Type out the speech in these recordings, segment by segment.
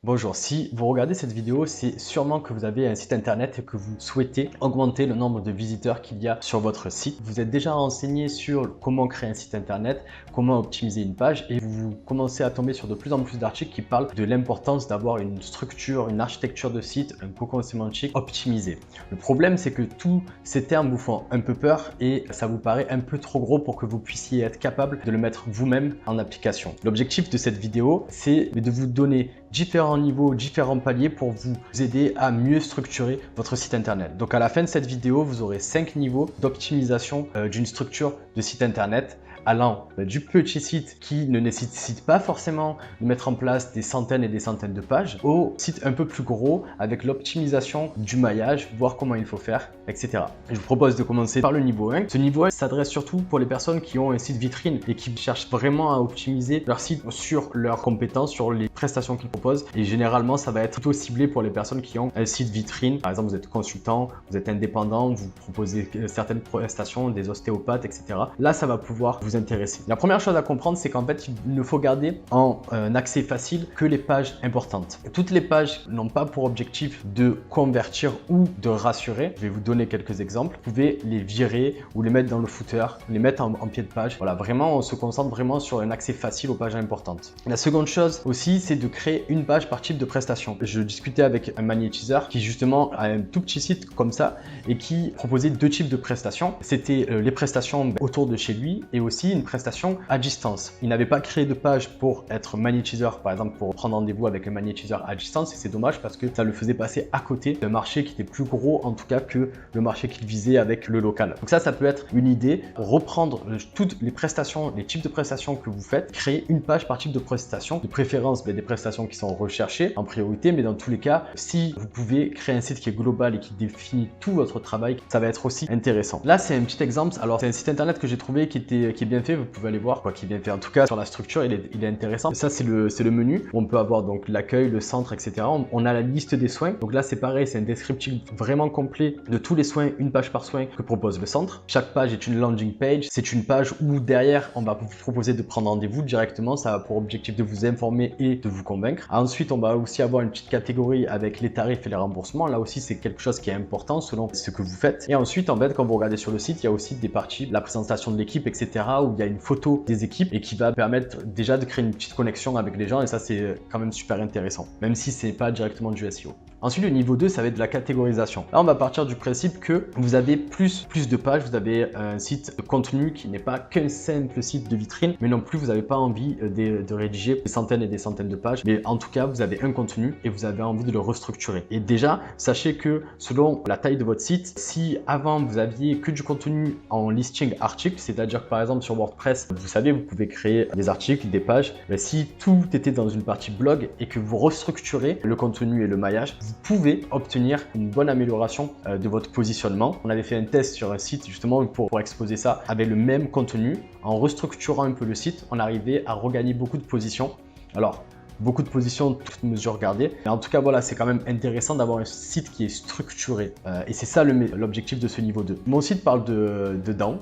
Bonjour, si vous regardez cette vidéo, c'est sûrement que vous avez un site internet et que vous souhaitez augmenter le nombre de visiteurs qu'il y a sur votre site. Vous êtes déjà renseigné sur comment créer un site internet, comment optimiser une page et vous commencez à tomber sur de plus en plus d'articles qui parlent de l'importance d'avoir une structure, une architecture de site, un cocon sémantique optimisé. Le problème, c'est que tous ces termes vous font un peu peur et ça vous paraît un peu trop gros pour que vous puissiez être capable de le mettre vous-même en application. L'objectif de cette vidéo, c'est de vous donner différents niveaux, différents paliers pour vous aider à mieux structurer votre site internet. Donc à la fin de cette vidéo, vous aurez 5 niveaux d'optimisation d'une structure de site internet allant du petit site qui ne nécessite pas forcément de mettre en place des centaines et des centaines de pages au site un peu plus gros avec l'optimisation du maillage, voir comment il faut faire, etc. Je vous propose de commencer par le niveau 1. Ce niveau 1 s'adresse surtout pour les personnes qui ont un site vitrine et qui cherchent vraiment à optimiser leur site sur leurs compétences, sur les prestations qu'ils proposent. Et généralement, ça va être plutôt ciblé pour les personnes qui ont un site vitrine. Par exemple, vous êtes consultant, vous êtes indépendant, vous proposez certaines prestations, des ostéopathes, etc. Là, ça va pouvoir vous intéresser. La première chose à comprendre, c'est qu'en fait, il ne faut garder en accès facile que les pages importantes. Toutes les pages n'ont pas pour objectif de convertir ou de rassurer. Je vais vous donner quelques exemples. Vous pouvez les virer ou les mettre dans le footer, les mettre en pied de page. Voilà, vraiment, on se concentre vraiment sur un accès facile aux pages importantes. La seconde chose aussi, c'est de créer une page par type de prestation. Je discutais avec un magnétiseur qui justement a un tout petit site comme ça et qui proposait deux types de prestations. C'était les prestations autour de chez lui et aussi une prestation à distance. Il n'avait pas créé de page pour être magnétiseur, par exemple pour prendre rendez-vous avec un magnétiseur à distance, et c'est dommage parce que ça le faisait passer à côté d'un marché qui était plus gros en tout cas que le marché qu'il visait avec le local. Donc ça peut être une idée pour reprendre toutes les prestations, les types de prestations que vous faites, créer une page par type de prestation, de préférence des prestations qui sont recherchées en priorité, mais dans tous les cas, si vous pouvez créer un site qui est global et qui définit tout votre travail, ça va être aussi intéressant. Là, c'est un petit exemple. Alors, c'est un site internet que j'ai trouvé qui est bien fait. Vous pouvez aller voir quoi, qui est bien fait. En tout cas, sur la structure, il est intéressant. Ça, c'est le menu. On peut avoir donc l'accueil, le centre, etc. On a la liste des soins. Donc là, c'est pareil, c'est un descriptif vraiment complet de tous les soins, une page par soin que propose le centre. Chaque page est une landing page. C'est une page où derrière, on va vous proposer de prendre rendez-vous directement. Ça a pour objectif de vous informer et de vous convaincre. Ensuite, on va aussi avoir une petite catégorie avec les tarifs et les remboursements. Là aussi, c'est quelque chose qui est important selon ce que vous faites. Et ensuite, en fait, quand vous regardez sur le site, il y a aussi des parties, la présentation de l'équipe, etc., où il y a une photo des équipes et qui va permettre déjà de créer une petite connexion avec les gens. Et ça, c'est quand même super intéressant, même si c'est pas directement du SEO. Ensuite, le niveau 2, ça va être de la catégorisation. Là, on va partir du principe que vous avez plus de pages, vous avez un site de contenu qui n'est pas qu'un simple site de vitrine, mais non plus, vous n'avez pas envie de rédiger des centaines et des centaines de pages, mais en tout cas, vous avez un contenu et vous avez envie de le restructurer. Et déjà, sachez que selon la taille de votre site, si avant vous aviez que du contenu en listing article, c'est-à-dire que par exemple sur WordPress, vous savez, vous pouvez créer des articles, des pages, mais si tout était dans une partie blog et que vous restructurez le contenu et le maillage, vous pouvez obtenir une bonne amélioration de votre positionnement. On avait fait un test sur un site justement pour exposer ça avec le même contenu. En restructurant un peu le site, on arrivait à regagner beaucoup de positions. Alors, beaucoup de positions, toutes mesures gardées. Mais en tout cas, voilà, c'est quand même intéressant d'avoir un site qui est structuré. Et c'est ça l'objectif de ce niveau 2. Mon site parle de dents,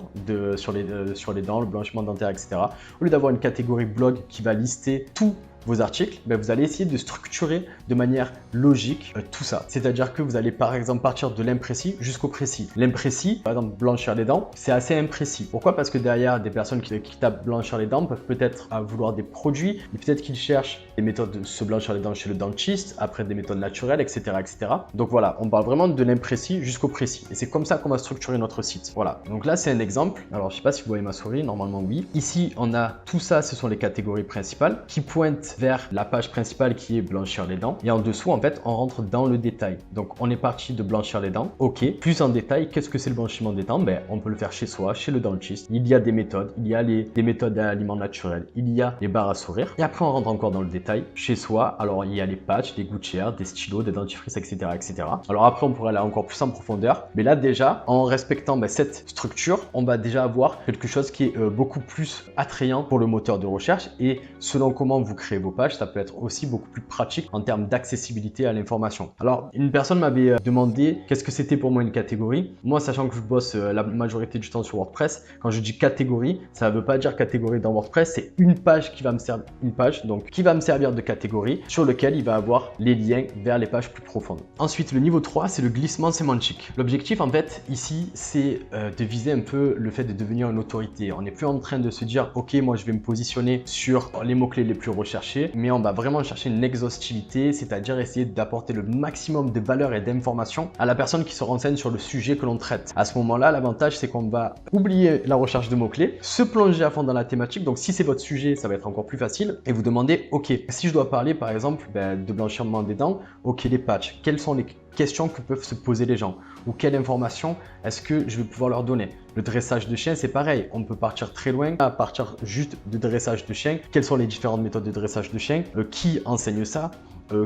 sur les dents, le blanchiment dentaire, etc. Au lieu d'avoir une catégorie blog qui va lister tout vos articles, vous allez essayer de structurer de manière logique tout ça. C'est-à-dire que vous allez par exemple partir de l'imprécis jusqu'au précis. L'imprécis, par exemple blanchir les dents, c'est assez imprécis. Pourquoi? Parce que derrière, des personnes qui tapent blanchir les dents peuvent peut-être vouloir des produits, mais peut-être qu'ils cherchent des méthodes de se blanchir les dents chez le dentiste, après des méthodes naturelles, etc., etc. Donc voilà, on parle vraiment de l'imprécis jusqu'au précis. Et c'est comme ça qu'on va structurer notre site. Voilà, donc là c'est un exemple. Alors je sais pas si vous voyez ma souris, normalement oui. Ici, on a tout ça, ce sont les catégories principales qui pointent vers la page principale qui est blanchir les dents. Et en dessous, en fait, on rentre dans le détail. Donc, on est parti de blanchir les dents. OK. Plus en détail, qu'est-ce que c'est le blanchiment des dents? On peut le faire chez soi, chez le dentiste. Il y a des méthodes. Il y a des méthodes à aliments naturels. Il y a les barres à sourire. Et après, on rentre encore dans le détail. Chez soi, alors, il y a les patchs, des gouttières, des stylos, des dentifrices, etc., etc. Alors après, on pourrait aller encore plus en profondeur. Mais là, déjà, en respectant cette structure, on va déjà avoir quelque chose qui est beaucoup plus attrayant pour le moteur de recherche. Et selon comment vous créez vos pages, ça peut être aussi beaucoup plus pratique en termes d'accessibilité à l'information. Alors, une personne m'avait demandé qu'est-ce que c'était pour moi une catégorie. Moi, sachant que je bosse la majorité du temps sur WordPress, quand je dis catégorie, ça ne veut pas dire catégorie dans WordPress, c'est une page qui va me servir, qui va me servir de catégorie sur lequel il va avoir les liens vers les pages plus profondes. Ensuite, le niveau 3, c'est le glissement sémantique. L'objectif, en fait, ici, c'est de viser un peu le fait de devenir une autorité. On n'est plus en train de se dire, ok, moi, je vais me positionner sur les mots-clés les plus recherchés, mais on va vraiment chercher une exhaustivité, c'est-à-dire essayer d'apporter le maximum de valeur et d'informations à la personne qui se renseigne sur le sujet que l'on traite. À ce moment-là, l'avantage, c'est qu'on va oublier la recherche de mots-clés, se plonger à fond dans la thématique. Donc, si c'est votre sujet, ça va être encore plus facile et vous demandez, ok, si je dois parler, par exemple, de blanchiment des dents, ok, les patchs, quelles sont les questions que peuvent se poser les gens ou quelle information est-ce que je vais pouvoir leur donner. Le dressage de chien, c'est pareil, on peut partir très loin à partir juste de dressage de chien. Quelles sont les différentes méthodes de dressage de chien, qui enseigne ça,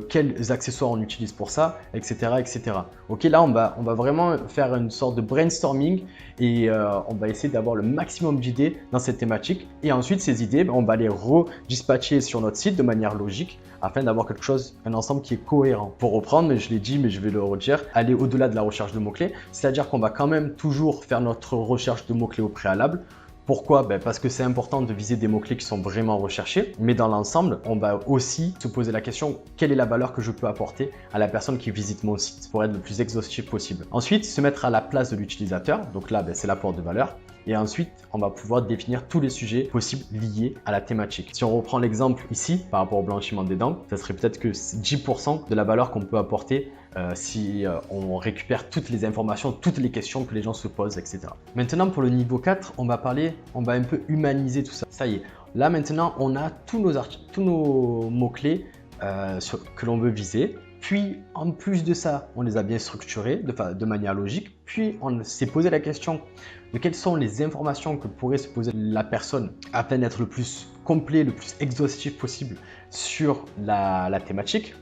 quels accessoires on utilise pour ça, etc. etc. Ok, là on va vraiment faire une sorte de brainstorming et on va essayer d'avoir le maximum d'idées dans cette thématique et ensuite ces idées, on va les redispatcher sur notre site de manière logique afin d'avoir quelque chose, un ensemble qui est cohérent. Pour reprendre, mais je l'ai dit, mais je vais le redire, aller au-delà de la recherche de mots-clés, c'est-à-dire qu'on va quand même toujours faire notre recherche de mots-clés au préalable. Pourquoi? Parce que c'est important de viser des mots-clés qui sont vraiment recherchés, mais dans l'ensemble, on va aussi se poser la question, quelle est la valeur que je peux apporter à la personne qui visite mon site pour être le plus exhaustif possible. Ensuite, se mettre à la place de l'utilisateur, donc là, c'est l'apport de valeur. Et ensuite, on va pouvoir définir tous les sujets possibles liés à la thématique. Si on reprend l'exemple ici, par rapport au blanchiment des dents, ça serait peut-être que 10% de la valeur qu'on peut apporter si on récupère toutes les informations, toutes les questions que les gens se posent, etc. Maintenant, pour le niveau 4, on va un peu humaniser tout ça. Ça y est, là maintenant, on a tous nos mots-clés que l'on veut viser. Puis, en plus de ça, on les a bien structurés de manière logique. Puis, on s'est posé la question de quelles sont les informations que pourrait se poser la personne afin d'être le plus complet, le plus exhaustif possible sur la thématique.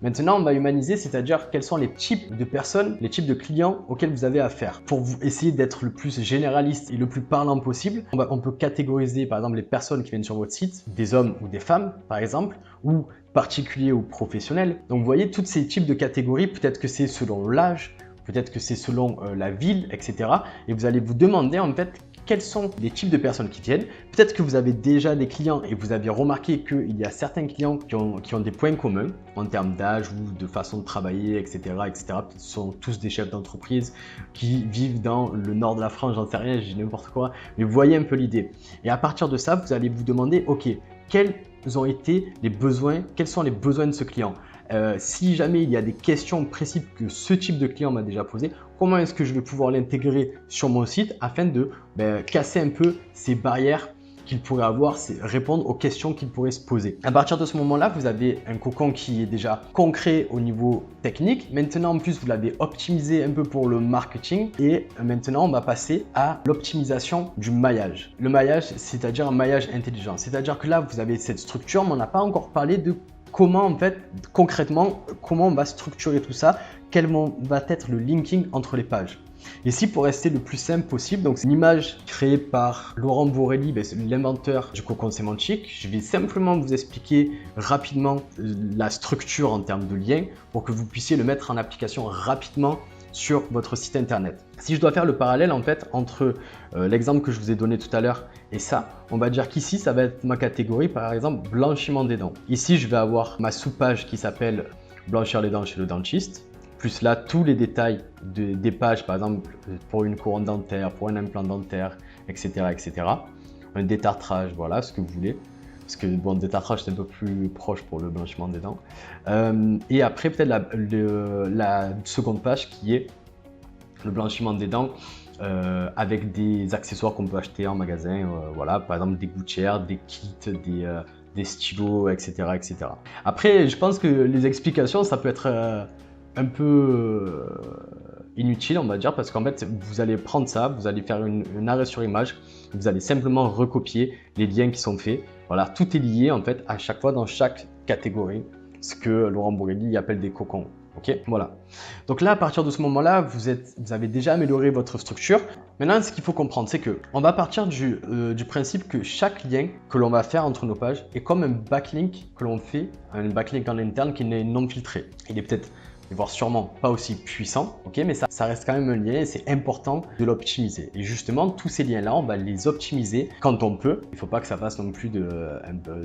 Maintenant, on va humaniser, c'est-à-dire quels sont les types de personnes, les types de clients auxquels vous avez affaire. Pour vous essayer d'être le plus généraliste et le plus parlant possible, on peut catégoriser par exemple les personnes qui viennent sur votre site, des hommes ou des femmes par exemple, ou particuliers ou professionnels. Donc vous voyez, tous ces types de catégories, peut-être que c'est selon l'âge, peut-être que c'est selon la ville, etc. Et vous allez vous demander en fait quels sont les types de personnes qui viennent. Peut-être que vous avez déjà des clients et vous avez remarqué qu'il y a certains clients qui ont des points communs en termes d'âge ou de façon de travailler, etc. etc. Ce sont tous des chefs d'entreprise qui vivent dans le nord de la France, j'en sais rien, j'ai n'importe quoi. Mais vous voyez un peu l'idée. Et à partir de ça, vous allez vous demander, ok, quels ont été les besoins, quels sont les besoins de ce client. Si jamais il y a des questions précises que ce type de client m'a déjà posées, comment est-ce que je vais pouvoir l'intégrer sur mon site afin de casser un peu ces barrières qu'il pourrait avoir, répondre aux questions qu'il pourrait se poser. À partir de ce moment-là, vous avez un cocon qui est déjà concret au niveau technique. Maintenant, en plus, vous l'avez optimisé un peu pour le marketing. Et maintenant, on va passer à l'optimisation du maillage. Le maillage, c'est-à-dire un maillage intelligent. C'est-à-dire que là, vous avez cette structure, mais on n'a pas encore parlé de comment, en fait, concrètement, comment on va structurer tout ça, quel va être le linking entre les pages. Ici, pour rester le plus simple possible, donc c'est une image créée par Laurent Borelli, c'est l'inventeur du cocon sémantique. Je vais simplement vous expliquer rapidement la structure en termes de liens pour que vous puissiez le mettre en application rapidement sur votre site internet. Si je dois faire le parallèle en fait entre l'exemple que je vous ai donné tout à l'heure et ça, on va dire qu'ici ça va être ma catégorie par exemple blanchiment des dents. Ici je vais avoir ma sous-page qui s'appelle blanchir les dents chez le dentiste. Plus là, tous les détails des pages, par exemple, pour une couronne dentaire, pour un implant dentaire, etc., etc. Un détartrage, voilà, ce que vous voulez. Parce que, bon, le détartrage, c'est un peu plus proche pour le blanchiment des dents. Et après, peut-être la seconde page qui est le blanchiment des dents avec des accessoires qu'on peut acheter en magasin. Voilà, par exemple, des gouttières, des kits, des stylos, etc., etc. Après, je pense que les explications, ça peut être un peu inutile, on va dire, parce qu'en fait, vous allez prendre ça, vous allez faire un arrêt sur image, vous allez simplement recopier les liens qui sont faits. Voilà, tout est lié en fait à chaque fois dans chaque catégorie, ce que Laurent Borelli appelle des cocons. Ok, voilà. Donc là, à partir de ce moment-là, vous avez déjà amélioré votre structure. Maintenant, ce qu'il faut comprendre, c'est que on va partir du principe que chaque lien que l'on va faire entre nos pages est comme un backlink que l'on fait, un backlink en interne qui n'est non filtré. Il est peut-être, voire sûrement pas aussi puissant, ok, mais ça reste quand même un lien et c'est important de l'optimiser. Et justement, tous ces liens-là, on va les optimiser quand on peut. Il ne faut pas que ça passe non plus de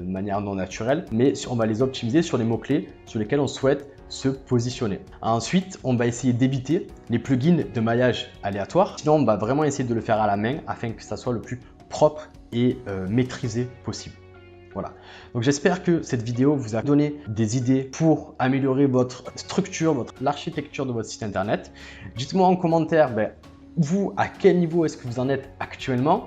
manière non naturelle, mais on va les optimiser sur les mots-clés sur lesquels on souhaite se positionner. Ensuite, on va essayer d'éviter les plugins de maillage aléatoire. Sinon, on va vraiment essayer de le faire à la main afin que ça soit le plus propre et maîtrisé possible. Voilà. Donc j'espère que cette vidéo vous a donné des idées pour améliorer votre structure, l'architecture de votre site internet. Dites-moi en commentaire, vous, à quel niveau est-ce que vous en êtes actuellement?